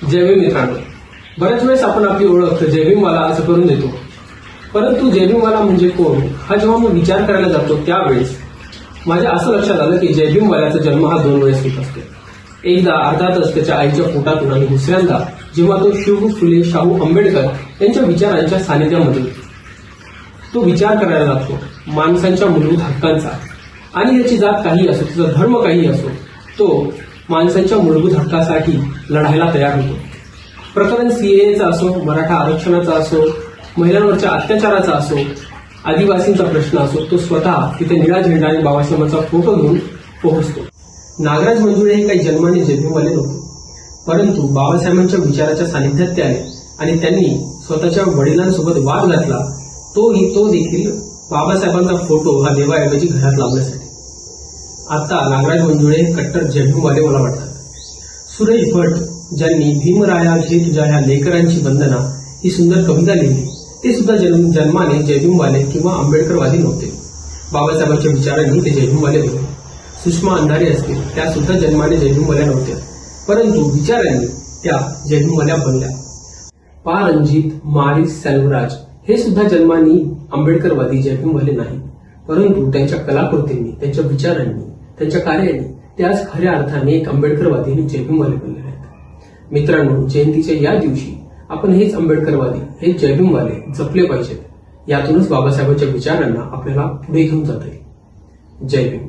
जय भीम मित्रांनो, बऱ्याच वेळेस आपण आपली ओळख जय भीमवाला असं करून देतो. परंतु जय भीमवाला म्हणजे कोण हा जेव्हा मी विचार करायला जातो त्यावेळेस माझ्या असं लक्षात आलं की जय भीमवाल्याचा जन्म हा 2 वेळेस होत असतो. एकदा अर्थातच त्याच्या आईच्या पोटातून आणि दुसऱ्यांदा जेव्हा तो शिव फुले शाहू आंबेडकर यांच्या विचारांच्या सानिध्यामध्ये तो विचार करायला लागतो माणसांच्या मूलभूत हक्कांचा. आणि त्याची जात काही असो, त्याचा धर्म काही असो, तो माणसांच्या मूलभूत हक्कासाठी लढायला तयार होतो. प्रकरण सीएएचा असो, मराठा आरक्षणाचा असो, महिलांवरच्या अत्याचाराचा असो, आदिवासींचा प्रश्न असो, तो स्वतः तिथे निळा झेंडा आणि बाबासाहेबांचा फोटो घेऊन पोहोचतो. नागराज मंजुळे हे काही जन्माने जय भीमवाले नव्हते, परंतु बाबासाहेबांच्या विचाराच्या सानिध्यात ते आले आणि त्यांनी स्वतःच्या वडिलांसोबत वाद घातला. तो देखील बाबासाहेबांचा फोटो हा देवाऐवजी घरात लावण्यासाठी. आता नागराज मंजुळे कट्टर जय भीमवाले मला वाटतात. सुरेश भट ज्यांनी भीमराया घे तुझ्या ह्या लेकरांची वंदना ही सुंदर कविता लिहिली, ते सुद्धा जन्माने जय भीमवाले किंवा आंबेडकरवादी नव्हते. बाबासाहेबांच्या विचारांनी ते जय भीमवाले होते. सुषमा अंधारे असतील, त्या सुद्धा जन्माने जय भीमवाल्या नव्हत्या, परंतु विचारांनी त्या जय भीमवाल्या बनल्या. पा रणजित, मारिस सेल्वराज हे सुद्धा जन्मानी आंबेडकरवादी जय भीमवाले नाही, परंतु त्यांच्या कलाकृतींनी, त्यांच्या विचारांनी, त्यांच्या कार्याने ते आज खऱ्या अर्थाने एक आंबेडकरवादी आणि जय भीमवाले बनले आहेत. मित्रांनो, जयंतीच्या या दिवशी आपण हेच आंबेडकरवादी, हे जय भीमवाले जपले पाहिजेत. यातूनच बाबासाहेबांच्या विचारांना आपल्याला पुढे घेऊन जाता येईल. जय भीम.